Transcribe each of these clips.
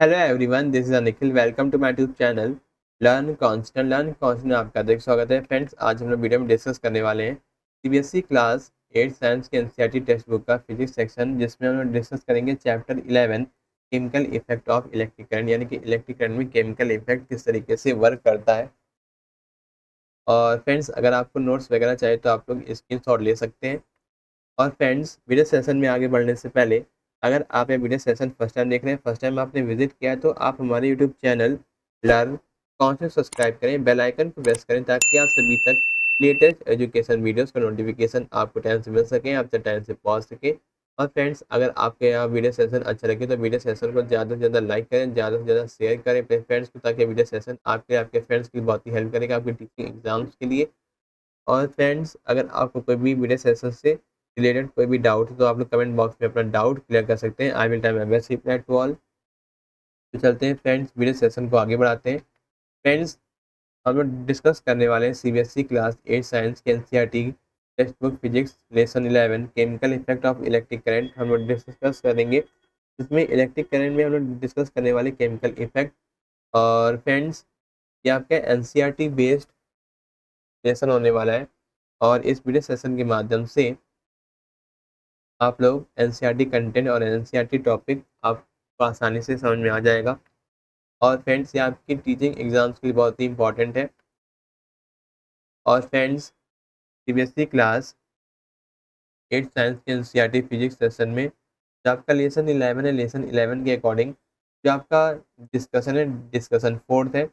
Hello everyone, this is Nikhil. Welcome to my YouTube channel learn constant आपका देख स्वागत है। फ्रेंड्स, आज हम लोग वीडियो में डिस्कस करने वाले हैं सीबीएसई क्लास 8 साइंस के एनसीईआरटी टेक्स्ट बुक का फिजिक्स सेक्शन, जिसमें हम लोग डिस्कस करेंगे chapter 11 chemical effect of electric current, यानी कि इलेक्ट्रिक करंट में केमिकल इफेक्ट किस तरीके से वर्क करता है। और फ्रेंड्स, अगर आपको नोट्स वगैरह चाहिए तो आप लोग स्क्रीनशॉट ले सकते हैं। और फ्रेंड्स, वीडियो सेशन में आगे बढ़ने से पहले, अगर आप ये वीडियो सेशन फर्स्ट टाइम देख रहे हैं, फर्स्ट टाइम आपने विजिट किया है, तो आप हमारे YouTube channel learn concept subscribe करें, बेल आइकन को प्रेस करें, ताकि आप सभी तक लेटेस्ट एजुकेशन वीडियोस का नोटिफिकेशन आपको टाइम से मिल सके, आप टाइम से पहुंच सके। और फ्रेंड्स, अगर आपके यहाँ वीडियो सेशन अच्छा लगे तो वीडियो सेशन को ज़्यादा से ज़्यादा लाइक करें, ज़्यादा से ज़्यादा शेयर करें अपने फ्रेंड्स को, ताकि वीडियो सेशन आपके फ्रेंड्स की बहुत ही हेल्प करेगा आपके टीचिंग एग्जाम्स के लिए। और फ्रेंड्स, अगर आपको कोई भी वीडियो सेशन से रिलेटेड कोई भी डाउट है तो आप लोग कमेंट बॉक्स में अपना डाउट क्लियर कर सकते हैं। I will time my best reply to all. तो चलते हैं फ्रेंड्स, वीडियो सेशन को आगे बढ़ाते हैं। फ्रेंड्स, हम लोग डिस्कस करने वाले हैं सीबीएसई क्लास 8 साइंस के NCERT text book physics lesson 11 chemical effect of electric current हम लोग डिस्कस करेंगे। इसमें इलेक्ट्रिक करंट में हम लोग डिस्कस करने वाले केमिकल इफेक्ट। और फ्रेंड्स, ये आपका एनसीईआरटी बेस्ड लेसन होने वाला है, और इस वीडियो सेशन के माध्यम से आप लोग एनसीईआरटी कंटेंट और एनसीईआरटी टॉपिक आपको आसानी से समझ में आ जाएगा। और फ्रेंड्स, ये आपकी टीचिंग एग्जाम्स के लिए बहुत ही इंपॉर्टेंट है। और फ्रेंड्स, सीबीएसई क्लास 8 साइंस के एनसीईआरटी फिजिक्स सेशन में जो आपका लेसन 11 है, लेसन 11 के अकॉर्डिंग जो आपका डिस्कशन है, डिस्कशन फोर्थ है।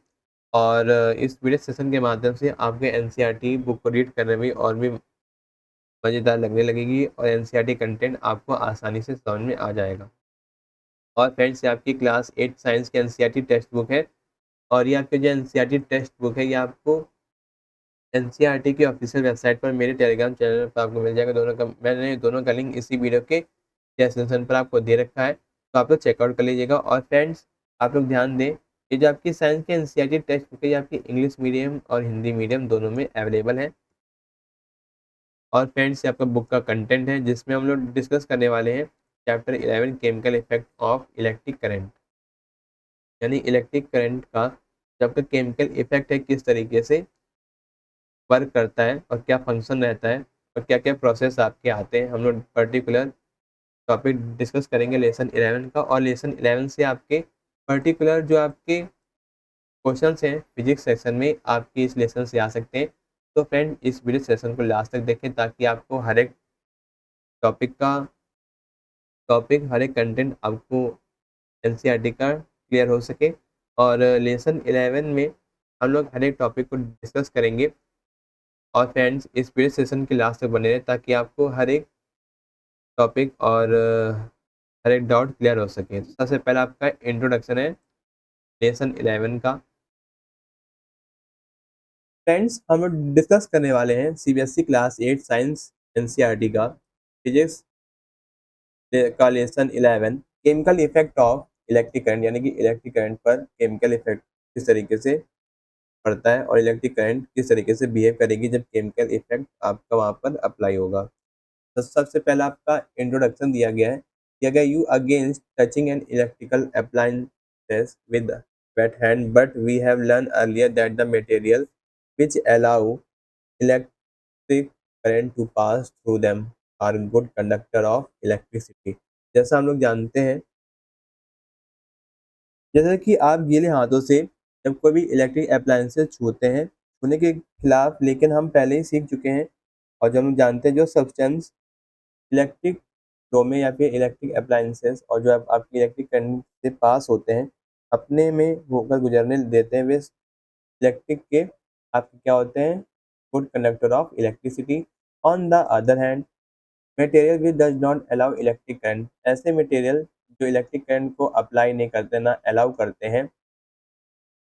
और इस वीडियो सेशन के माध्यम से आपके एनसीईआरटी बुक को रीड करने में और भी मज़ेदार लगने लगेगी, और एनसीईआरटी कंटेंट आपको आसानी से समझ में आ जाएगा। और फ्रेंड्स, ये आपकी क्लास 8 साइंस की एनसीईआरटी टेक्स्ट बुक है। और ये आपकी जो एनसीईआरटी टेक्स्ट बुक है, ये आपको एनसीईआरटी की ऑफिशियल वेबसाइट पर मेरे टेलीग्राम चैनल पर आपको मिल जाएगा। मैंने दोनों का लिंक इसी वीडियो के डिस्क्रिप्शन पर आपको दे रखा है, तो आप लोग चेकआउट कर लीजिएगा। और फ्रेंड्स, आप लोग ध्यान दें, ये जो आपकी साइंस की एनसीईआरटी टेक्स्ट बुक है, ये आपकी इंग्लिश मीडियम और हिंदी मीडियम दोनों में अवेलेबल है। और फ्रेंड्स, ये आपका बुक का कंटेंट है, जिसमें हम लोग डिस्कस करने वाले हैं chapter 11 chemical effect of electric current, यानी इलेक्ट्रिक करंट का जो आपका केमिकल इफेक्ट है किस तरीके से वर्क करता है और क्या फंक्शन रहता है और क्या क्या प्रोसेस आपके आते हैं। हम लोग पर्टिकुलर टॉपिक डिस्कस करेंगे लेसन 11 का, और लेसन 11 से आपके पर्टिकुलर जो आपके क्वेश्चंस हैं फिजिक्स सेक्शन में आपके इस लेसन से आ सकते हैं। तो फ्रेंड, इस वीडियो सेशन को लास्ट तक देखें, ताकि आपको हर एक टॉपिक का हर एक कंटेंट आपको एनसीईआरटी का क्लियर हो सके। और लेसन 11 में हम लोग हर एक टॉपिक को डिस्कस करेंगे। और फ्रेंड्स, इस वीडियो सेशन के लास्ट तक बने रहे, ताकि आपको हर एक टॉपिक और हर एक डाउट क्लियर हो सके। तो सबसे पहला आपका इंट्रोडक्शन है लेसन 11 का। फ्रेंड्स, हम लोग डिस्कस करने वाले हैं सीबीएसई क्लास 8 साइंस एनसीईआरटी का फिजिक्स का lesson 11 chemical effect of electric current, यानी कि इलेक्ट्रिक करंट पर केमिकल इफेक्ट किस तरीके से पड़ता है और इलेक्ट्रिक करंट किस तरीके से बिहेव करेगी जब केमिकल इफेक्ट आपका वहाँ पर अप्लाई होगा। तो सबसे पहला आपका इंट्रोडक्शन दिया गया है, दिया गया you against touching an electrical appliances with wet hand, but we have learned earlier that the material which allow electric current to pass through them are good conductor of electricity। जैसा हम लोग जानते हैं, जैसे कि आप गीले हाथों से जब कोई भी इलेक्ट्रिक अप्लायंसेस छूते हैं, छूने के खिलाफ लेकिन हम पहले ही सीख चुके हैं। और जब हम जानते हैं जो सब्सटेंस इलेक्ट्रिक रो में या फिर इलेक्ट्रिक अप्लायंसेस और जो आपकी इलेक्ट्रिक करंट से पास होते हैं, अपने में होकर गुजरने देते हैं, वे इलेक्ट्रिक के आपके क्या होते हैं, good conductor of electricity. On the other hand, material which does not allow electric current, ऐसे मटेरियल जो इलेक्ट्रिक करंट को अप्लाई नहीं करते, ना अलाउ करते हैं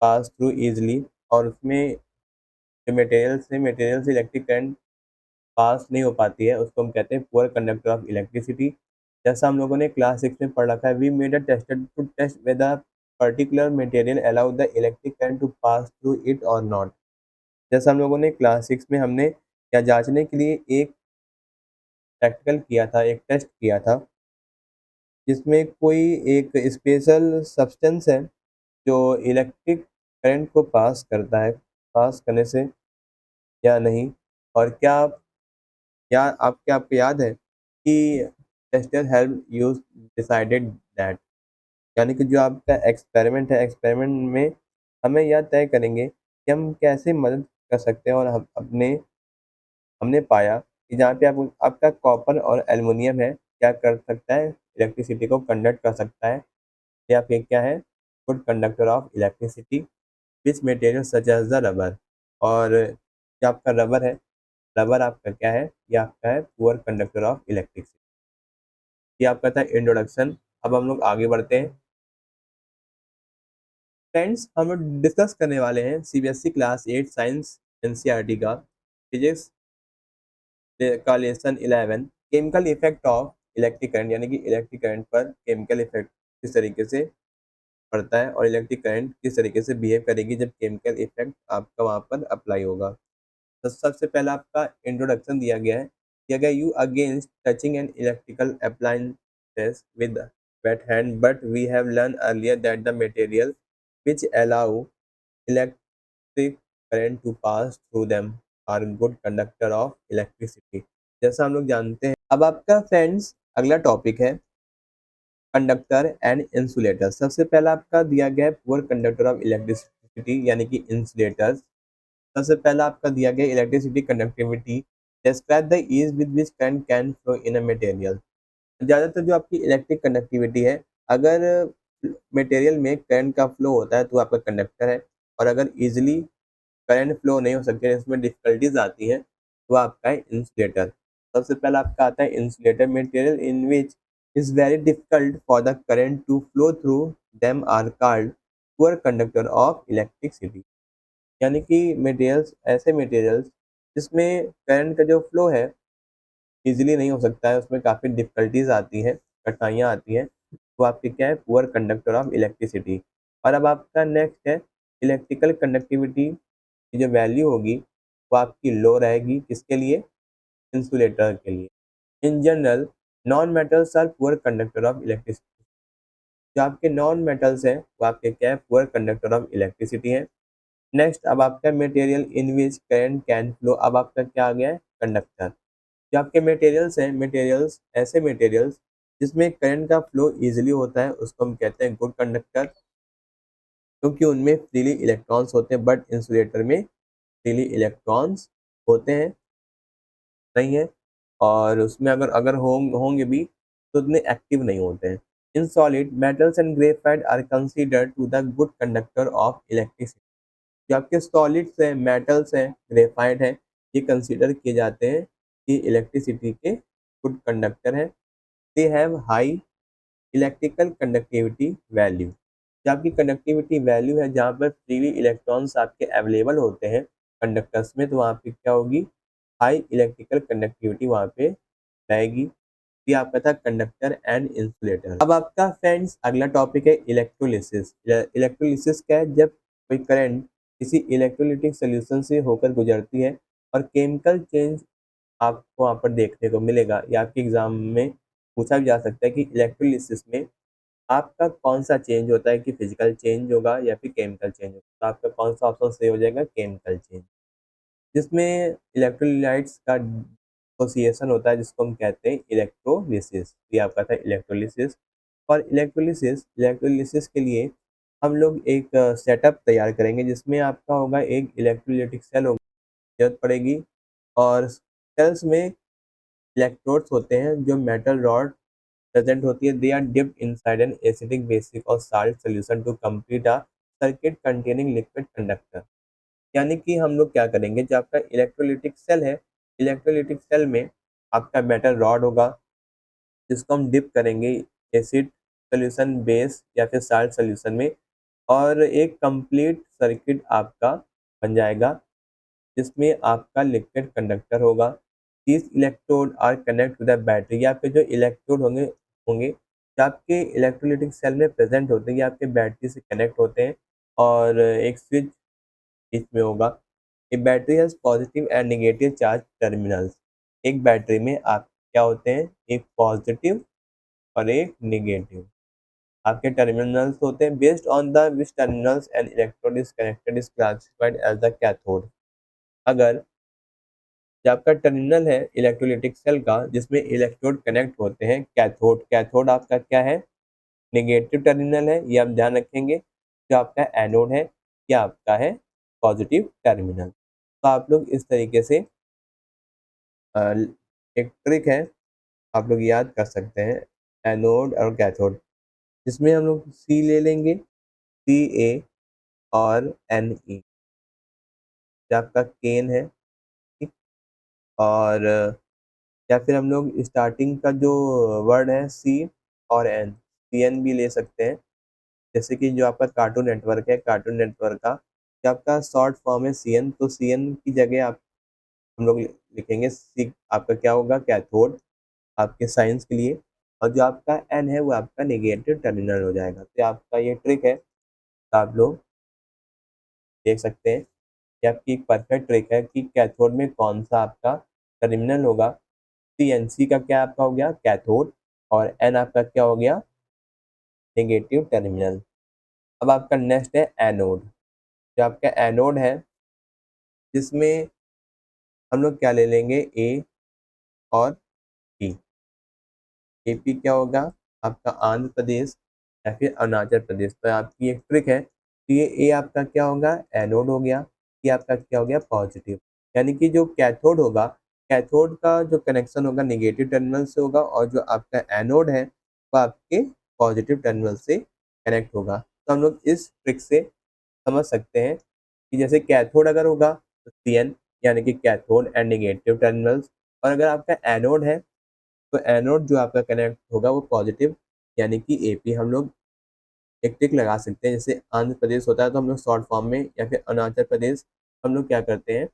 पास थ्रू ईजिली, और उसमें जो मटेरियल से इलेक्ट्रिक करंट पास नहीं हो पाती है, उसको हम कहते हैं पुअर कंडक्टर ऑफ इलेक्ट्रिसिटी। जैसा हम लोगों ने क्लास 6 में पढ़ रखा है, we made a tested to test whether particular material allow the electric current to pass through it और नॉट। जैसा हम लोगों ने क्लास 6 में हमने क्या जांचने के लिए एक प्रैक्टिकल किया था, एक टेस्ट किया था जिसमें कोई एक स्पेशल सब्सटेंस है जो इलेक्ट्रिक करंट को पास करता है, पास करने से या नहीं। और आपको याद है कि tester help use decided that, यानी कि जो आपका एक्सपेरिमेंट है, एक्सपेरिमेंट में हमें यह तय करेंगे कि हम कैसे मदद कर सकते हैं। और हमने पाया कि जहाँ पे आपका कॉपर और एल्युमिनियम है, क्या कर सकता है, इलेक्ट्रिसिटी को कंडक्ट कर सकता है। ये आपके क्या है, good conductor of electricity. Which material such as the rubber. और जो आपका रबर है, रबर आपका क्या है, ये आपका है पुअर कंडक्टर ऑफ इलेक्ट्रिसिटी। ये आपका था इंट्रोडक्शन। अब हम लोग आगे बढ़ते हैं। फ्रेंड्स, हम लोग डिस्कस करने वाले हैं सीबीएसई क्लास 8 साइंस एनसीईआरटी का फिजिक्स का lesson 11, chemical effect of electric current, यानी कि इलेक्ट्रिक करंट पर केमिकल इफेक्ट किस तरीके से पड़ता है और इलेक्ट्रिक करंट किस तरीके से बिहेव करेगी जब केमिकल इफेक्ट आपका वहाँ पर अप्लाई होगा। तो सबसे पहला आपका इंट्रोडक्शन दिया गया है, दिया गया you against touching an electrical appliances with wet hand, but we have learned earlier that the material which allow electric current to pass through them are good conductor of electricity। जैसा हम लोग जानते हैं। अब आपका फ्रेंड्स अगला topic है conductor and insulator. सबसे पहला आपका दिया गया है पुअर कंडक्टर ऑफ इलेक्ट्रिसिटी, यानी कि इंसुलेटर्स। सबसे पहला आपका दिया गया electricity conductivity. Describe the ease with which current can flow in a material. ज़्यादातर जो आपकी इलेक्ट्रिक कंडक्टिविटी है, अगर मटेरियल में करंट का फ्लो होता है तो आपका कंडक्टर है, और अगर इजीली करंट फ्लो नहीं हो सकती है, इसमें डिफिकल्टीज आती हैं, तो आपका है इंसुलेटर। सबसे पहला आपका आता है insulator. Material in which is very difficult for the current to flow through them are called poor conductor of electricity. यानी कि मटेरियल्स, ऐसे मटेरियल्स जिसमें करंट का जो फ्लो है इजीली नहीं हो सकता है, उसमें काफ़ी डिफिकल्टीज आती हैं, कठिनाइयाँ आती हैं, तो आपकी क्या है, पुअर कंडक्टर ऑफ इलेक्ट्रिसिटी। और अब आपका नेक्स्ट है इलेक्ट्रिकल कंडक्टिविटी की जो वैल्यू होगी वो आपकी लो रहेगी, किसके लिए, इंसुलेटर के लिए। In general non metals are poor conductor of electricity. जो आपके नॉन मेटल्स हैं वो आपके क्या है, पुअर कंडक्टर ऑफ इलेक्ट्रिसिटी है। नेक्स्ट अब आपका material in which current can flow. अब आपका क्या आ गया है, कंडक्टर। जो आपके मटेरियल्स हैं, मटेरियल्स ऐसे मटेरियल्स जिसमें करंट का फ्लो इजीली होता है, उसको हम कहते हैं गुड कंडक्टर, क्योंकि उनमें फ्रीली इलेक्ट्रॉन्स होते हैं। बट इंसुलेटर में फ्रीली इलेक्ट्रॉन्स होते हैं नहीं है, और उसमें अगर अगर होंगे भी तो उतने एक्टिव नहीं होते हैं। In solid metals and graphite are considered to the good conductor of electricity. जो आपके सॉलिड्स हैं, मेटल्स हैं, ग्रेफाइट है, ये कंसीडर किए जाते हैं कि इलेक्ट्रिसिटी के गुड कंडक्टर हैं। They have high electrical conductivity value. जो आपकी कंडक्टिविटी वैल्यू है, जहाँ पर फ्रीली इलेक्ट्रॉन्स आपके अवेलेबल होते हैं कंडक्टर्स में, तो वहाँ पे क्या होगी, हाई इलेक्ट्रिकल कंडक्टिविटी वहाँ पे रहेगी। ये आपका था कंडक्टर एंड इंसुलेटर। अब आपका फ्रेंड्स अगला टॉपिक है इलेक्ट्रोलिसिस। इलेक्ट्रोलिसिस क्या है, जब कोई करंट किसी इलेक्ट्रोलिटिक सोल्यूशन से होकर गुजरती है और केमिकल चेंज आपको वहाँ पर देखने को मिलेगा। या आपके एग्जाम में पूछा भी जा सकता है कि इलेक्ट्रोलिसिस में आपका कौन सा चेंज होता है, कि फिजिकल चेंज होगा या फिर केमिकल चेंज होगा। तो आपका कौन सा ऑप्शन सही हो जाएगा, केमिकल चेंज, जिसमें इलेक्ट्रोलाइट्स का एसोसिएशन होता है, जिसको हम कहते हैं इलेक्ट्रोलिसिस। ये आपका था इलेक्ट्रोलिसिस। और इलेक्ट्रोलिसिस के लिए हम लोग एक सेटअप तैयार करेंगे, जिसमें आपका होगा एक इलेक्ट्रोलाइटिक सेल होगा, जरूरत पड़ेगी। और सेल्स में इलेक्ट्रोड्स होते हैं, जो मेटल रॉड प्रेजेंट होती है। They are dipped inside an acidic basic और salt solution to complete a circuit containing liquid conductor. यानी कि हम लोग क्या करेंगे, जो आपका इलेक्ट्रोलिटिक सेल है, इलेक्ट्रोलिटिक सेल में आपका मेटल रॉड होगा, जिसको हम डिप करेंगे एसिड सोल्यूशन, बेस या फिर साल्ट सोल्यूशन में, और एक कंप्लीट सर्किट आपका बन जाएगा, जिसमें आपका लिक्विड कंडक्टर होगा। This electrode are connect to the battery. या आपके जो इलेक्ट्रोड होंगे होंगे जो आपके इलेक्ट्रोलिटिक सेल में प्रेजेंट होते हैं, ये आपके बैटरी से कनेक्ट होते हैं, और एक स्विच बीच में होगा। A battery has positive and negative charge terminals. एक बैटरी में आप क्या होते हैं, एक पॉजिटिव और एक नेगेटिव। आपके टर्मिनल्स होते हैं based on the which terminals and electrode is connected is classified as the cathode. अगर जो आपका टर्मिनल है इलेक्ट्रोलिटिक सेल का जिसमें इलेक्ट्रोड कनेक्ट होते हैं, कैथोड, कैथोड आपका क्या है, नेगेटिव टर्मिनल है, ये आप ध्यान रखेंगे। जो आपका एनोड है ये आपका है पॉजिटिव टर्मिनल। तो आप लोग इस तरीके से एक ट्रिक है आप लोग याद कर सकते हैं, एनोड और कैथोड, जिसमें हम लोग सी ले लेंगे, सी ए और एन ई, जो आपका केन है, ठीक। और या फिर हम लोग स्टार्टिंग का जो वर्ड है सी और एन, सी एन भी ले सकते हैं। जैसे कि जो आपका कार्टून नेटवर्क है, कार्टून नेटवर्क का जो आपका शॉर्ट फॉर्म है सी एन, तो सी एन की जगह आप हम लोग लिखेंगे सी, आपका क्या होगा, कैथोड आपके साइंस के लिए। और जो आपका एन है वो आपका नेगेटिव टर्मिनल हो जाएगा। तो आपका ये ट्रिक है, तो आप लोग देख सकते हैं कि आपकी एक परफेक्ट ट्रिक है कि कैथोड में कौन सा आपका टर्मिनल होगा। सी एन सी का क्या आपका हो गया, कैथोड, और एन आपका क्या हो गया, नेगेटिव टर्मिनल। अब आपका नेक्स्ट है एनोड। जो आपका एनोड है जिसमें हम लोग क्या ले लेंगे, ए और पी। एपी क्या होगा, आपका आंध्र प्रदेश या फिर अरुणाचल प्रदेश। तो आपकी एक ट्रिक है, तो ये ए आपका क्या होगा, एनोड हो गया, ये आपका क्या हो गया, पॉजिटिव। यानी कि जो कैथोड होगा, कैथोड का जो कनेक्शन होगा नेगेटिव टर्मिनल से होगा, और जो आपका एनोड है वो आपके पॉजिटिव टर्मिनल से कनेक्ट होगा। तो हम लोग इस ट्रिक से समझ सकते हैं कि जैसे कैथोड अगर होगा तो सी एन, यानी कि कैथोड एंड नेगेटिव टर्मिनल्स, और अगर आपका एनोड है तो एनोड जो आपका कनेक्ट होगा वो पॉजिटिव, यानी कि एपी। हम लोग एक टिक लगा सकते हैं, जैसे आंध्र प्रदेश होता है तो हम लोग शॉर्ट फॉर्म में, या फिर अरुणाचल प्रदेश हम लोग क्या करते हैं,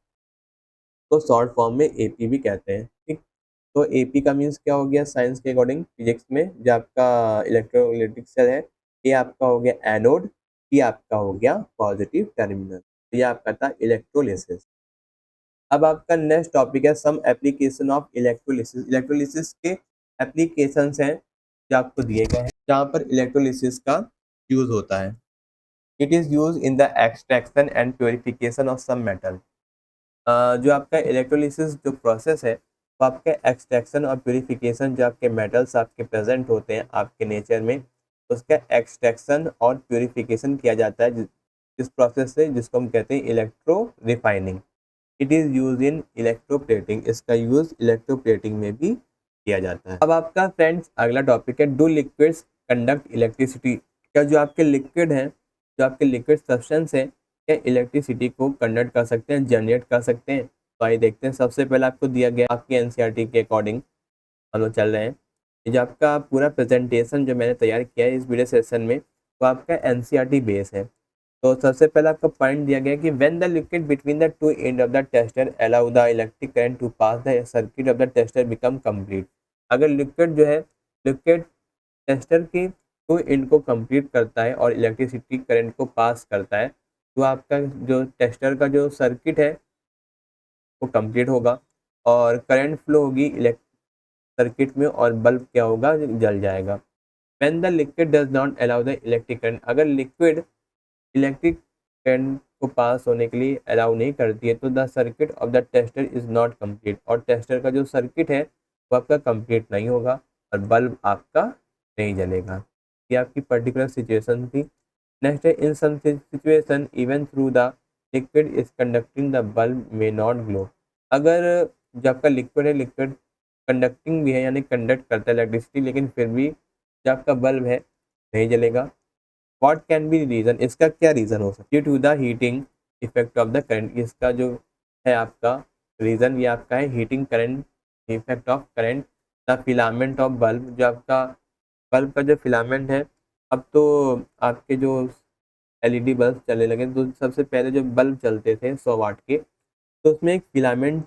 तो शॉर्ट फॉर्म में एपी भी कहते हैं, ठीक। तो एपी का मीन्स क्या हो गया, साइंस के अकॉर्डिंग, फिजिक्स में जो आपका इलेक्ट्रोलिटिक सेल है, ये आपका हो गया एनोड, ये आपका हो गया पॉजिटिव टर्मिनल। तो ये आपका था इलेक्ट्रोलिसिस। अब आपका नेक्स्ट टॉपिक है some application of electrolysis. Electrolysis के एप्लीकेशंस हैं जो आपको दिए गए हैं, जहाँ पर इलेक्ट्रोलिसिस का यूज होता है। It is use in the extraction and purification of some metal. जो आपका इलेक्ट्रोलिसिस जो प्रोसेस है वो आपके एक्सट्रैक्शन और प्योरिफिकेशन, जो आपके मेटल्स आपके प्रेजेंट होते हैं आपके नेचर में, उसका एक्सट्रैक्शन और प्योरिफिकेशन किया जाता है जिस प्रोसेस से, जिसको हम कहते हैं electro refining. It is use in electroplating. इसका यूज इलेक्ट्रोप्लेटिंग में भी किया जाता है। अब आपका फ्रेंड्स अगला टॉपिक है, डू लिक्विड्स कंडक्ट इलेक्ट्रिसिटी। क्या जो आपके लिक्विड हैं, जो आपके लिक्विड सब्सटेंस हैं, क्या इलेक्ट्रिसिटी को कंडक्ट कर सकते हैं, जनरेट कर सकते हैं। तो आइए देखते हैं। सबसे पहले आपको दिया गया आपके एनसीईआरटी के अकॉर्डिंग हम लोग चल रहे हैं। ये जो आपका पूरा प्रेजेंटेशन जो मैंने तैयार किया है इस वीडियो सेशन में, वो आपका एनसीईआरटी बेस है। तो सबसे पहले आपका पॉइंट दिया गया है कि when the liquid between the two end of the tester allow the electric current to pass the circuit of the tester become complete. अगर लिक्विड जो है, लिक्विड टेस्टर की टू एंड को कंप्लीट करता है और इलेक्ट्रिसिटी करंट को पास करता है, तो आपका जो टेस्टर का जो सर्किट है वो कंप्लीट होगा और करंट फ्लो होगी सर्किट में, और बल्ब क्या होगा, जल जाएगा। When the liquid does not allow the electric current, अगर लिक्विड इलेक्ट्रिक करंट को पास होने के लिए अलाउ नहीं करती है, तो the circuit of the tester is not complete, और टेस्टर का जो सर्किट है वो आपका कंप्लीट नहीं होगा और बल्ब आपका नहीं जलेगा। ये आपकी पर्टिकुलर सिचुएशन थी। नेक्स्ट है, in some situation even through the liquid is conducting the bulb may not glow. अगर जो आपका लिक्विड है, लिक्विड कंडक्टिंग भी है, यानी कंडक्ट करता है इलेक्ट्रिसिटी, लेकिन फिर भी जो आपका बल्ब है नहीं जलेगा। व्हाट कैन बी रीज़न, इसका क्या रीज़न हो सकता है, due to the heating effect of the current. इसका जो है आपका रीज़न, ये आपका है heating current effect of current. The filament of bulb, जो आपका बल्ब का जो फिलामेंट है, अब तो आपके जो एलईडी बल्ब चलने लगे, तो सबसे पहले जो बल्ब चलते थे 100 वाट के, तो उसमें एक फिलामेंट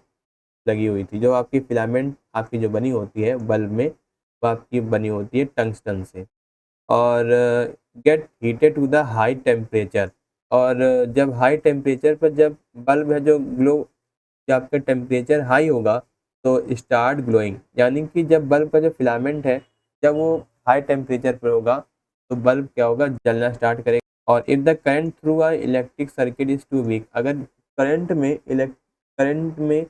लगी हुई थी। जो आपकी फिलामेंट आपकी जो बनी होती है बल्ब में, वो आपकी बनी होती है टंगस्टन से, और get heated to the high temperature. और जब हाई टेम्परेचर पर जब बल्ब है जो ग्लो, जब आपका टेम्परेचर हाई होगा तो स्टार्ट ग्लोइंग, यानी कि जब बल्ब का जो फिलामेंट है, जब वो हाई टेम्परेचर पर होगा तो बल्ब क्या होगा, जलना स्टार्ट करेगा। और if the current through a electric circuit is too weak, अगर करंट में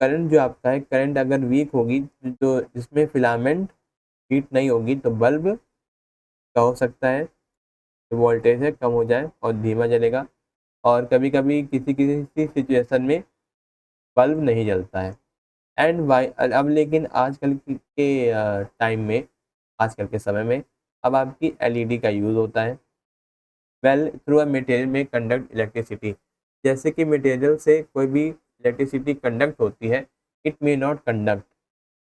करंट जो आपका है, करंट अगर वीक होगी तो जिसमें फिलामेंट हीट नहीं होगी तो बल्ब क्या हो सकता है, जो वोल्टेज है कम हो जाए और धीमा जलेगा। और कभी कभी किसी किसी सिचुएशन में बल्ब नहीं जलता है। एंड वाई अब लेकिन आजकल के टाइम में, आजकल के समय में अब आपकी एलईडी का यूज़ होता है। वेल थ्रू अ मटेरियल में कंडक्ट इलेक्ट्रिसिटी, जैसे कि मटेरियल से कोई भी इलेक्ट्रिसिटी कंडक्ट होती है, it may not conduct,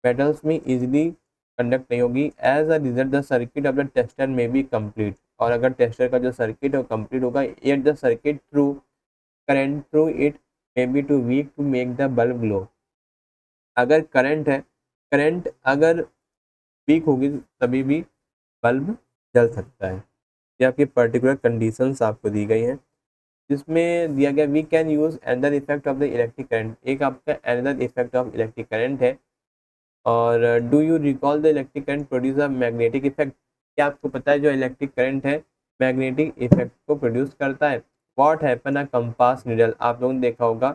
metals में इजीली कंडक्ट नहीं होगी। As a result the circuit of the tester में बी कंप्लीट, और अगर टेस्टर का जो सर्किट है वो कंप्लीट होगा, at the circuit through current through it may be too weak to make the bulb glow. अगर करंट है, करंट अगर वीक होगी तभी भी बल्ब जल सकता है। ये आपकी पर्टिकुलर कंडीशंस आपको दी गई हैं, जिसमें दिया गया we can use another effect of the electric current, एक आपका another effect of electric current है। और do you recall the electric current produce a magnetic effect, क्या आपको पता है जो इलेक्ट्रिक करंट है मैग्नेटिक इफेक्ट को प्रोड्यूस करता है। What happen a compass needle, आप लोगों ने देखा होगा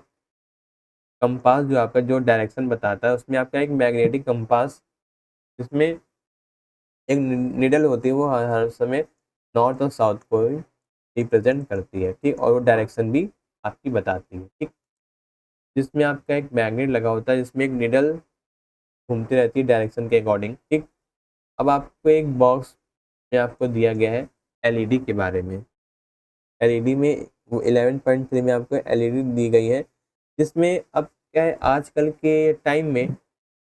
कंपास जो आपका जो डायरेक्शन बताता है उसमें आपका एक मैग्नेटिक कंपास, जिसमें एक निडल होती है, वो हर समय नॉर्थ और साउथ को रिप्रेजेंट करती है, ठीक, और वो डायरेक्शन भी आपकी बताती है, ठीक। जिसमें आपका एक मैग्नेट लगा होता है, जिसमें एक निडल घूमती रहती है डायरेक्शन के अकॉर्डिंग, ठीक। अब आपको एक बॉक्स में आपको दिया गया है एलईडी के बारे में। एलईडी में वो 11.3 में आपको एलईडी दी गई है, जिसमें अब क्या है, आजकल के टाइम में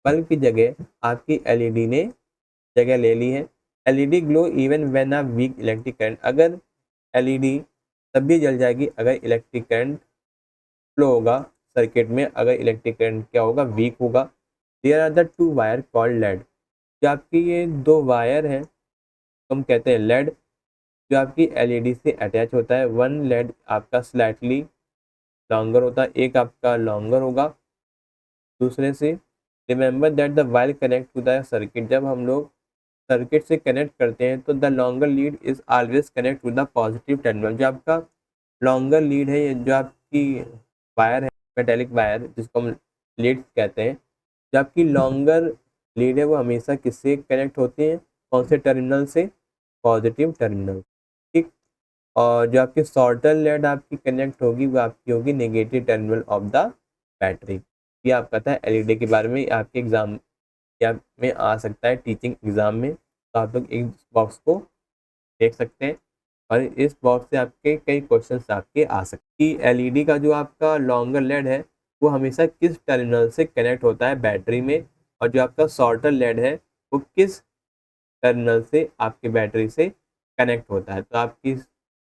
बल्ब की जगह आपकी एलईडी ने जगह ले ली है। LED glow even when a weak electric current, अगर एलईडी तब भी जल जाएगी अगर इलेक्ट्रिक करंट फ्लो होगा सर्किट में, अगर इलेक्ट्रिक करंट क्या होगा, वीक होगा। There are the two wire called lead, जो आपकी ये दो वायर हैं हम कहते हैं लेड, जो आपकी एलईडी से अटैच होता है। वन लेड आपका स्लाइटली लॉन्गर होता है, एक आपका लॉन्गर होगा दूसरे से। Remember that the wire connect to the circuit, जब हम लोग सर्किट से कनेक्ट करते हैं तो the longer lead is always connect to the positive terminal, जो आपका लॉन्गर लीड है, ये जो आपकी वायर है मेटेलिक वायर जिसको हम लीड कहते हैं, जो आपकी लॉन्गर लीड है वो हमेशा किससे कनेक्ट होती है, कौन से टर्मिनल से, पॉजिटिव टर्मिनल, ठीक। और जो आपकी शॉर्टर लीड आपकी कनेक्ट होगी वो आपकी होगी negative terminal of the battery. ये आपका था एलईडी के बारे में, आपके एग्जाम या में आ सकता है टीचिंग एग्जाम में, तो आप लोग इस बॉक्स को देख सकते हैं और इस बॉक्स से आपके कई क्वेश्चंस आपके आ सकते हैं। एलईडी का जो आपका लॉन्गर लेड है वो हमेशा किस टर्मिनल से कनेक्ट होता है बैटरी में, और जो आपका शॉर्टर लेड है वो किस टर्मिनल से आपके बैटरी से कनेक्ट होता है। तो आपकी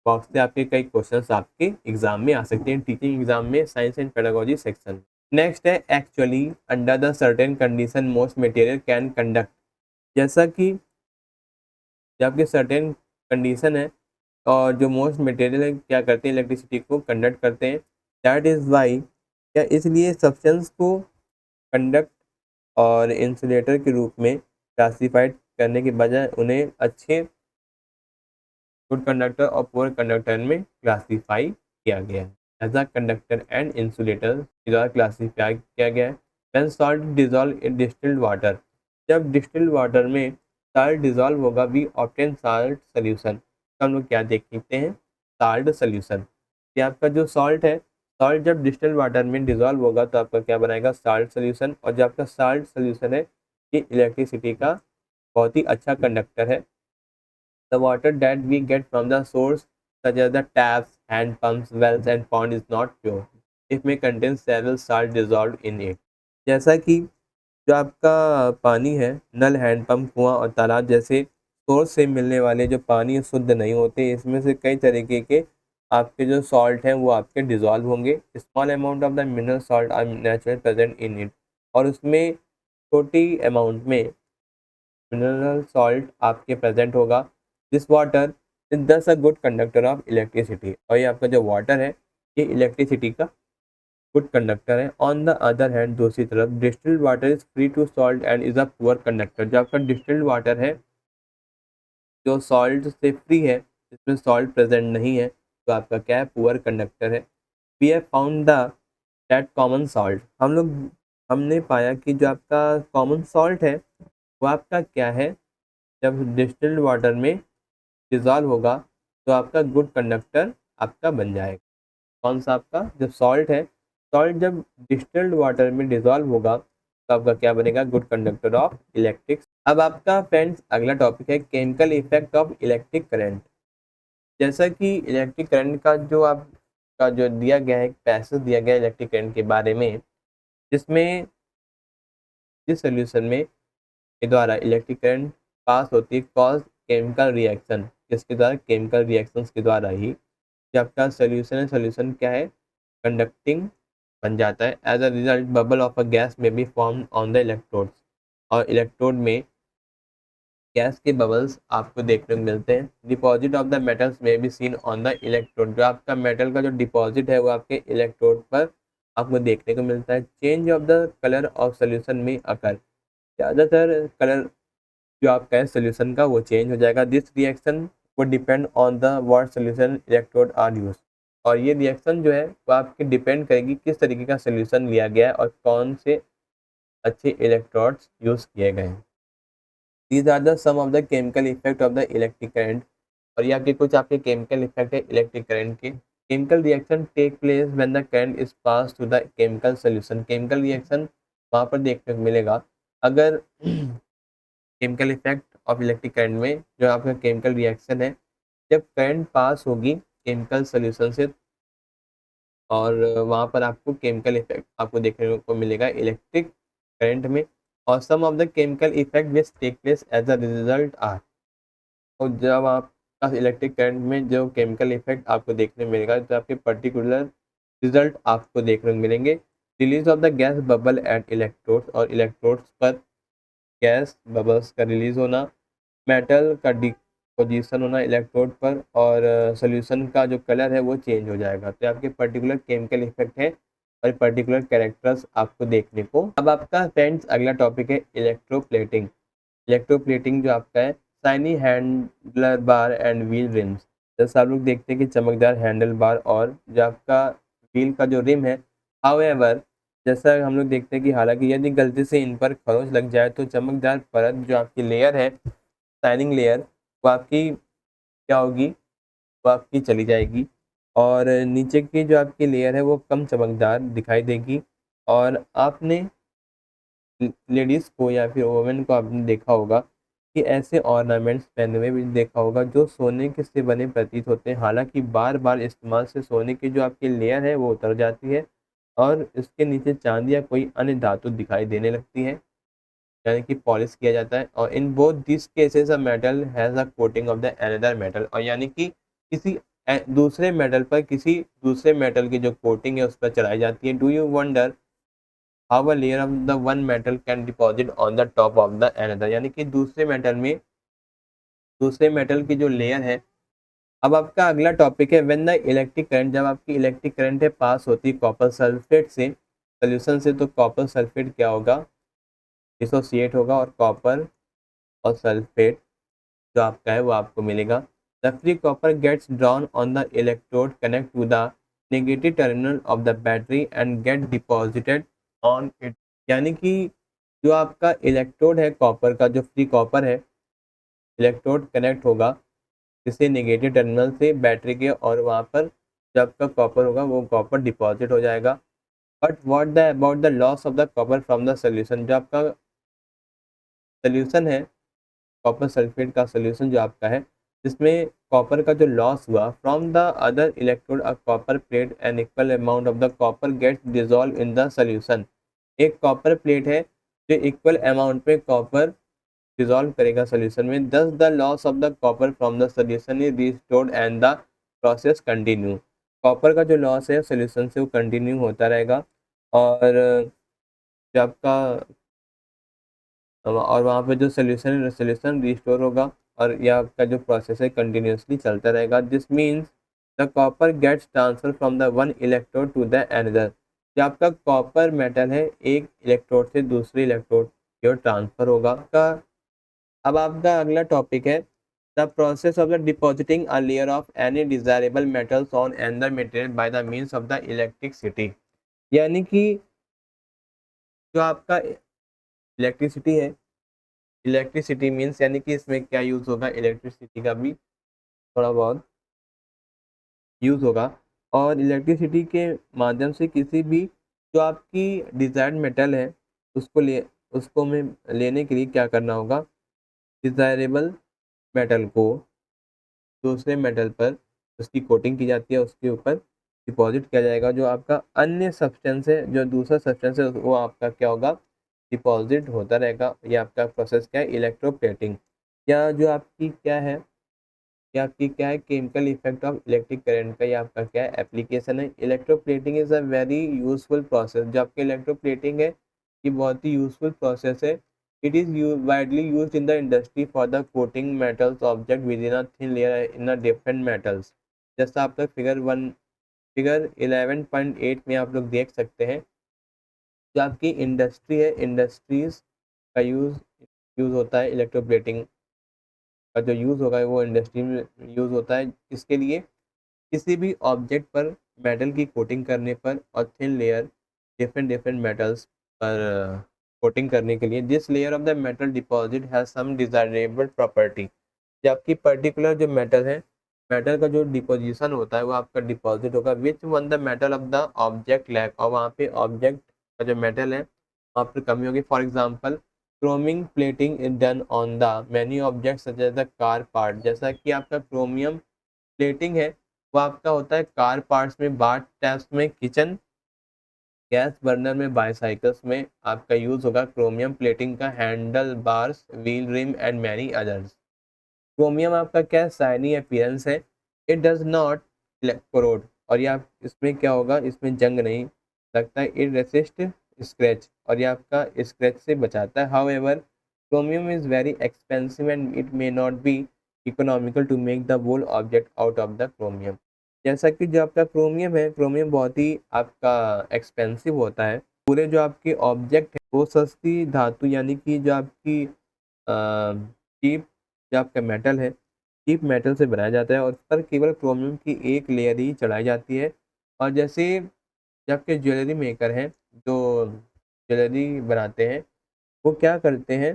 बॉक्स से आपके कई क्वेश्चंस आपके एग्जाम में आ सकते हैं, टीचिंग एग्जाम में science and pedagogy section. Next है actually under the certain condition most material can conduct, जैसा कि जब आपकी सर्टेन कंडीशन है और जो मोस्ट मटेरियल है क्या करते हैं, इलेक्ट्रिसिटी को कंडक्ट करते हैं। दैट इज़ वाई, क्या इसलिए सब्सटेंस को कंडक्ट और इंसुलेटर के रूप में क्लासीफाइड करने के बजाय उन्हें अच्छे गुड कंडक्टर और पुअर कंडक्टर में क्लासीफाई किया गया है। As a conductor and insulator के द्वारा क्लासीफाई किया गया है। When salt dissolve in distilled water, जब डिस्टिल्ड वाटर में साल्ट डिजॉल्व होगा वी ऑब्टेन साल्ट सोल्यूशन, तो हम लोग क्या देख सकते हैं, साल्ट सोल्यूशन। ये आपका जो सॉल्ट है, सॉल्ट जब डिस्टिल्ड वाटर में डिजॉल्व होगा तो आपका क्या बनाएगा, साल्ट सोल्यूशन। और जो आपका साल्ट सोल्यूशन है ये इलेक्ट्रिसिटी का बहुत ही अच्छा कंडक्टर है। The water that we get from the source, such as the taps, hand pumps, wells and pond is not pure. It may contain several salt dissolved in it. जैसा कि जो आपका पानी है, नल, हैंडपम्प, कुआं और तालाब जैसे सोर्स से मिलने वाले जो पानी शुद्ध नहीं होते, इसमें से कई तरीके के आपके जो सॉल्ट हैं वो आपके डिजॉल्व होंगे। Small amount of the mineral salt are natural present in it, और उसमें छोटी अमाउंट में मिनरल सॉल्ट आपके प्रेजेंट होगा। This water is thus a good conductor of electricity, और ये आपका जो वाटर है ये इलेक्ट्रिसिटी का गुड कंडक्टर है। ऑन द अदर हैंड दूसरी तरफ distilled water is free to salt and is a poor conductor, जो आपका डिस्टिल्ड वाटर है जो सॉल्ट से फ्री है, जिसमें सॉल्ट प्रेजेंट नहीं है, तो आपका क्या है, पुअर कंडक्टर है। We have found the that common salt, हमने पाया कि जो आपका कॉमन सॉल्ट है वो आपका क्या है, जब डिस्टिल्ड वाटर में डिजॉल्व होगा तो आपका गुड कंडक्टर आपका बन जाएगा। कौन सा आपका, जब सॉल्ट है, सॉल्ट जब डिस्टिल्ड वाटर में डिजॉल्व होगा तो आपका क्या बनेगा, गुड कंडक्टर ऑफ इलेक्ट्रिक। अब आपका फ्रेंड्स अगला टॉपिक है chemical effect of electric current. जैसा कि इलेक्ट्रिक करंट का जो आपका जो दिया गया है, एक पैसेज दिया गया है इलेक्ट्रिक करंट के बारे में, जिसमें जिस सोल्यूशन में के द्वारा इलेक्ट्रिक करंट पास होती है कॉज केमिकल रिएक्शन, जिसके द्वारा केमिकल रिएक्शंस के द्वारा ही जो आपका सोल्यूशन है, सोल्यूशन क्या है, कंडक्टिंग बन जाता है। As a result bubble of a gas may be form on the electrodes, और इलेक्ट्रोड में गैस के बबल्स आपको देखने को मिलते हैं। Deposit of the metals may be seen on the electrode, जो आपका मेटल का जो डिपॉजिट है वो आपके इलेक्ट्रोड पर आपको देखने को मिलता है। Change of the colour of solution में अकर, ज़्यादातर कलर जो आपका है सोल्यूशन का वो चेंज हो जाएगा। दिस रिएक्शन वो depend on the what solution electrode are use, और ये रिएक्शन जो है वो आपकी डिपेंड करेगी किस तरीके का सोल्यूशन लिया गया है और कौन से अच्छे इलेक्ट्रोड्स यूज़ किए गए हैं। These are the some of the chemical effect of the electric current, और ये आपके कुछ आपके केमिकल इफेक्ट है इलेक्ट्रिक करंट के। Chemical reaction take place when the current is pass to the chemical solution, chemical reaction वहाँ पर देखने को मिलेगा अगर chemical effect of electric current में जो आपका केमिकल रिएक्शन है, जब करंट पास होगी केमिकल सोल्यूशन से, और वहाँ पर आपको केमिकल इफेक्ट आपको देखने को मिलेगा इलेक्ट्रिक करंट में। और some of the chemical effect which take place as a result are, और जब आपका इलेक्ट्रिक करंट में जो केमिकल इफेक्ट आपको देखने मिलेगा तो आपके पर्टिकुलर रिजल्ट आपको देखने को मिलेंगे। Release of the gas bubble at electrodes, और इलेक्ट्रोड्स पर गैस बबल्स का रिलीज होना, मेटल का डिपोजिशन होना इलेक्ट्रोड पर, और सोल्यूशन का जो कलर है वो चेंज हो जाएगा। तो आपके पर्टिकुलर केमिकल इफेक्ट है और पर्टिकुलर कैरेक्टर्स आपको देखने को। अब आपका फ्रेंड्स अगला टॉपिक है इलेक्ट्रोप्लेटिंग। इलेक्ट्रोप्लेटिंग जो आपका है shiny handler bar and wheel RIMS, जैसा आप लोग देखते हैं कि चमकदार हैंडल बार और जो आपका व्हील का जो रिम है। हाउएवर, जैसा हम लोग देखते हैं कि हालांकि यदि गलती से इन पर खरोंच लग जाए तो चमकदार परत जो आपकी लेयर है, शाइनिंग लेयर, वो आपकी क्या होगी, वो आपकी चली जाएगी, और नीचे की जो आपकी लेयर है वो कम चमकदार दिखाई देगी। और आपने लेडीज़ को या फिर वुमेन को आपने देखा होगा कि ऐसे ऑर्नामेंट्स पहने हुए भी देखा होगा जो सोने के से बने प्रतीत होते हैं। हालांकि बार बार इस्तेमाल से सोने की जो आपकी लेयर है वो उतर जाती है और इसके नीचे चांदी या कोई अन्य धातु दिखाई देने लगती है, यानी कि पॉलिश किया जाता है। और in both this cases a metal has a coating of the another metal, और यानी कि किसी दूसरे मेटल पर किसी दूसरे मेटल की जो कोटिंग है उस पर चढ़ाई जाती है। Do you wonder how a layer of the one metal can deposit on the top of the another, यानी कि दूसरे मेटल में दूसरे मेटल की जो लेयर है। अब आपका अगला टॉपिक है व्हेन द इलेक्ट्रिक करंट, जब आपकी इलेक्ट्रिक करंट है पास होती है कॉपर सल्फेट से सोल्यूशन से, तो कॉपर सल्फेट क्या होगा, डिसोसिएट होगा, और कॉपर और सल्फेट जो आपका है वो आपको मिलेगा। The free copper gets drawn on the electrode connect to the negative terminal of the battery and get deposited on it, यानी कि जो आपका इलेक्ट्रोड है कॉपर का, जो फ्री कॉपर है, इलेक्ट्रोड कनेक्ट होगा किसी नेगेटिव टर्मिनल से बैटरी के, और वहाँ पर जो आपका कॉपर होगा वो कॉपर डिपॉजिट हो जाएगा। But what the about the loss of the copper from the solution, जो आपका सोल्यूशन है कॉपर सल्फेट का सोल्यूशन जो आपका है, जिसमें कॉपर का जो लॉस हुआ from the other electrode of copper plate an equal amount of the copper gets dissolve in the solution, एक कॉपर प्लेट है जो इक्वल अमाउंट में कॉपर डिजॉल्व करेगा सोल्यूशन में। Thus the loss of the copper from the solution is restored and the process continue, copper का जो loss है solution से वो कंटिन्यू होता रहेगा, और जो आपका और वहाँ पे जो सोल्यूशन रिस्टोर होगा, और यह आपका जो प्रोसेस है कंटिन्यूसली चलता रहेगा। This means the copper gets transfer from the one electrode to the another, जो आपका कॉपर मेटल है एक इलेक्ट्रोड से दूसरे इलेक्ट्रोड की ओर ट्रांसफर होगा। आपका अब आपका अगला टॉपिक है the process of the depositing a layer of any desirable metals on another material by the means of the electricity. यानी कि जो आपका इलेक्ट्रिसिटी है, इलेक्ट्रिसिटी मीन्स यानी कि इसमें क्या यूज़ होगा, इलेक्ट्रिसिटी का भी थोड़ा बहुत यूज़ होगा। और इलेक्ट्रिसिटी के माध्यम से किसी भी जो आपकी डिज़ायर्ड मेटल है उसको में लेने के लिए क्या करना होगा, डिज़ायरेबल मेटल को दूसरे मेटल पर उसकी कोटिंग की जाती है, उसके ऊपर डिपॉजिट किया जाएगा। जो आपका अन्य सब्सटेंस है, जो दूसरा सब्सटेंस है, वो आपका क्या होगा, डिपॉजिट होता रहेगा। ये आपका प्रोसेस क्या है, इलेक्ट्रोप्लेटिंग। या जो आपकी क्या है, कि आपकी क्या है, chemical effect of electric current का ये आपका क्या है, एप्लीकेशन है। Electroplating is a very useful process. जो आपकी इलेक्ट्रोप्लेटिंग है ये बहुत ही यूजफुल प्रोसेस है। It is widely use in the industry for the coating metals object with in a thin layer in a different metals. जैसा आप लोग फिगर 11.8 में आप लोग देख सकते हैं। जो आपकी इंडस्ट्री है, इंडस्ट्रीज का यूज़ होता है, इलेक्ट्रोप्लेटिंग का जो यूज़ होगा वो इंडस्ट्री में यूज़ होता है। इसके लिए किसी भी ऑब्जेक्ट पर मेटल की कोटिंग करने पर और thin layer different different metals पर कोटिंग करने के लिए this layer of the metal deposit has some desirable property. जो आपकी पर्टिकुलर जो मेटल है, मेटल का जो डिपोजिशन होता है वो आपका डिपॉजिट होगा which one the metal of the object lack, और वहाँ पे ऑब्जेक्ट का जो मेटल है वहाँ पर कमी होगी। For example chroming plating is done on the many object such as the car part. जैसा कि आपका क्रोमियम प्लेटिंग है वो आपका होता है कार पार्ट्स में, बाथ टैप्स में, किचन गैस बर्नर में, बाईसाइकिल्स में आपका यूज़ होगा क्रोमियम प्लेटिंग का, handle bars, wheel rim and many others. Chromium आपका क्या शाइनी अपीयरेंस है, इट डज नॉट कोरोड, और ये आप इसमें क्या होगा, इसमें जंग नहीं लगता है। इट रेसिस्ट स्क्रैच, और ये आपका स्क्रैच से बचाता है। However chromium is very expensive and it may not be economical to make the whole object out of the chromium. जैसा कि जो आपका क्रोमियम है, क्रोमियम बहुत ही आपका एक्सपेंसिव होता है। पूरे जो आपके ऑब्जेक्ट है वो सस्ती धातु यानी कि जो आपकी चीप जो आपका मेटल है, चीप मेटल से बनाया जाता है और उस पर केवल क्रोमियम की एक लेयर ही चढ़ाई जाती है। और जैसे जो आपके ज्वेलरी मेकर हैं, जो ज्वेलरी बनाते हैं, वो क्या करते हैं,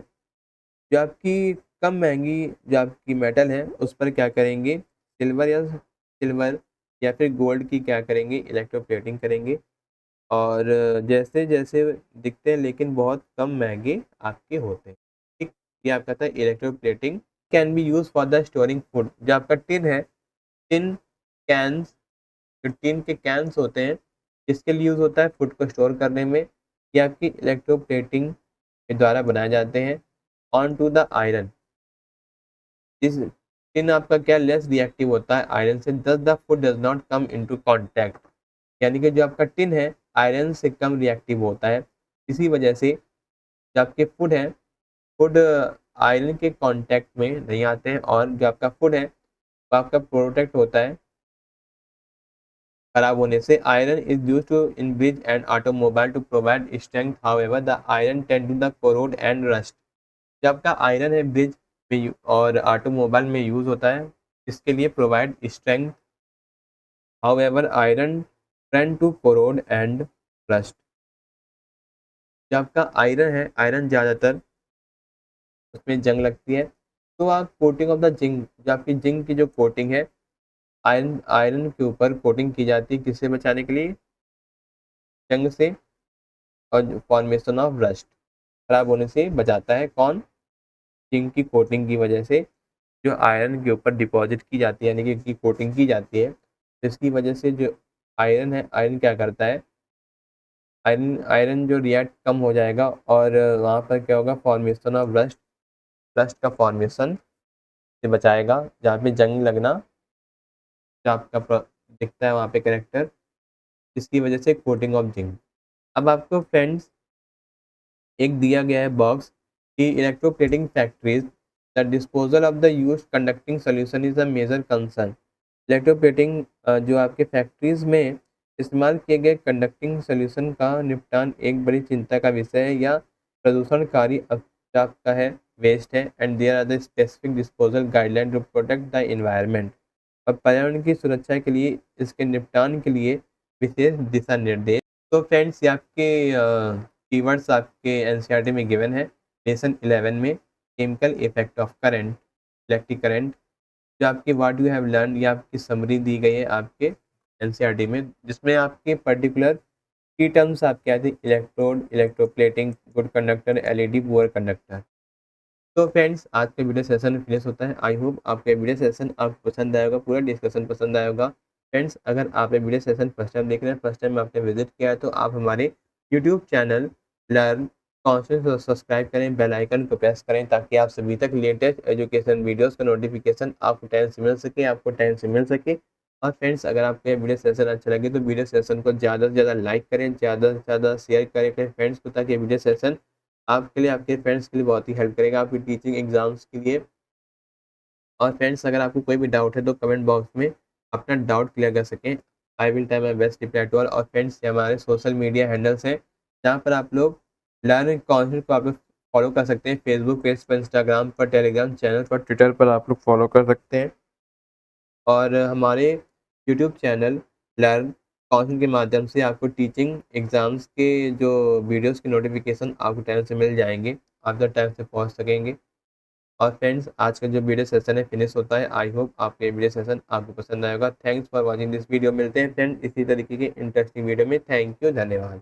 जो आपकी कम महंगी जो आपकी मेटल है उस पर क्या करेंगे, सिल्वर या फिर गोल्ड की क्या करेंगे, इलेक्ट्रोप्लेटिंग करेंगे। और जैसे जैसे दिखते हैं लेकिन बहुत कम महंगे आपके होते हैं। ठीक, ये आपका था electroplating. Can be use for the storing food. जो आपका टिन है, टिन कैंस, जो टिन के कैंस होते हैं इसके लिए यूज़ होता है फूड को स्टोर करने में। ये आपकी इलेक्ट्रोप्लेटिंग के द्वारा बनाए जाते हैं। ऑन टू द आयरन, इस टिन आपका क्या लेस रिएक्टिव होता है आयरन से, दस the food does not come into contact. यानी कि जो आपका टिन है आयरन से कम रिएक्टिव होता है, इसी वजह से जो आपके फूड है, फूड आयरन के कांटेक्ट में नहीं आते हैं, और जो आपका फूड है वो आपका प्रोटेक्ट होता है खराब होने से। Iron is use to in bridge and automobile to provide strength, however the iron tend to the corrode and rust. जो आपका आयरन है ब्रिज में और ऑटोमोबाइल में यूज होता है इसके लिए provide strength, however iron tend to corrode and rust. जो आपका आयरन है, आयरन ज़्यादातर उसमें जंग लगती है। तो आप कोटिंग ऑफ द जिंक, जो आपकी जिंक की जो कोटिंग है, आयरन आयरन के ऊपर कोटिंग की जाती है किससे बचाने के लिए, जंग से, और फॉर्मेशन ऑफ रस्ट, खराब होने से बचाता है। कौन, जिंक की कोटिंग की वजह से जो आयरन के ऊपर डिपॉजिट की जाती है यानी कि इसकी कोटिंग की जाती है, इसकी वजह से जो आयरन है, आयरन क्या करता है, आयरन आयरन जो रिएक्ट कम हो जाएगा और वहाँ पर क्या होगा, फॉर्मेशन ऑफ रस्ट, रस्ट का फॉर्मेशन से बचाएगा। जहाँ पे जंग लगना जो आपका दिखता है वहाँ पे करेक्टर, इसकी वजह से कोटिंग ऑफ जिंक। अब आपको फ्रेंड्स एक दिया गया है बॉक्स कि electroplating factories the disposal of the use conducting solution is a major concern. Electroplating जो आपके फैक्ट्रीज में इस्तेमाल किए गए कंडक्टिंग सोल्यूशन का निपटान एक बड़ी चिंता का विषय है या प्रदूषणकारी आपका है। वेस्ट है and there are the specific disposal guideline to protect the environment. और पर्यावरण की सुरक्षा के लिए इसके निपटान के लिए विशेष दिशा निर्देश। तो फ्रेंड्स ये आपके कीवर्ड्स आपके एनसीईआरटी में गिवन है। लेसन 11 में chemical effect of current, electric current, जो आपकी व्हाट यू हैव लर्न ये आपकी समरी दी गई है आपके एनसीईआरटी में, जिसमें आपके पर्टिकुलर की टर्म्स आपके आते हैं electrode, electroplating, good conductor, LED, poor conductor. तो फ्रेंड्स आज का वीडियो सेशन फिनिश होता है। आई होप आपका वीडियो सेशन आपको पसंद आएगा, पूरा डिस्कशन पसंद आएगा। फ्रेंड्स अगर आप ये वीडियो सेशन फर्स्ट टाइम देख रहे हैं, फर्स्ट टाइम आपने विजिट किया है, तो आप हमारे यूट्यूब चैनल लर्न कॉन्सेप्ट को सब्सक्राइब करें, बेल आइकन को प्रेस करें, ताकि आप सभी तक लेटेस्ट एजुकेशन वीडियोस का नोटिफिकेशन आपको टाइम से मिल सके, और फ्रेंड्स अगर आपको ये वीडियो सेशन अच्छा लगे तो वीडियो सेशन को ज़्यादा से ज़्यादा लाइक करें, ज़्यादा से ज़्यादा शेयर करें अपने फ्रेंड्स को, ताकि वीडियो सेशन आपके लिए, आपके फ्रेंड्स के लिए बहुत ही हेल्प करेगा आपकी टीचिंग एग्जाम्स के लिए। और फ्रेंड्स अगर आपको कोई भी डाउट है तो कमेंट बॉक्स में अपना डाउट क्लियर कर सकें। I will try my best reply to all. और फ्रेंड्स ये हमारे सोशल मीडिया हैंडल्स हैं, जहाँ पर आप लोग लर्न कॉन्सेप्ट को आप लोग फॉलो कर सकते हैं। फेसबुक पेज पर, इंस्टाग्राम पर, टेलीग्राम चैनल पर, ट्विटर पर आप लोग फॉलो कर सकते हैं। और हमारे यूट्यूब चैनल लर्न कौशल के माध्यम से आपको टीचिंग एग्ज़ाम्स के जो वीडियोस के नोटिफिकेशन आपको टाइम से मिल जाएंगे, आप जब टाइम से पहुंच सकेंगे। और फ्रेंड्स आज का जो वीडियो सेशन है फिनिश होता है। आई होप आपके वीडियो सेशन आपको पसंद आएगा। Thanks for watching this video. मिलते हैं फ्रेंड इसी तरीके के इंटरेस्टिंग वीडियो में। थैंक यू, धन्यवाद।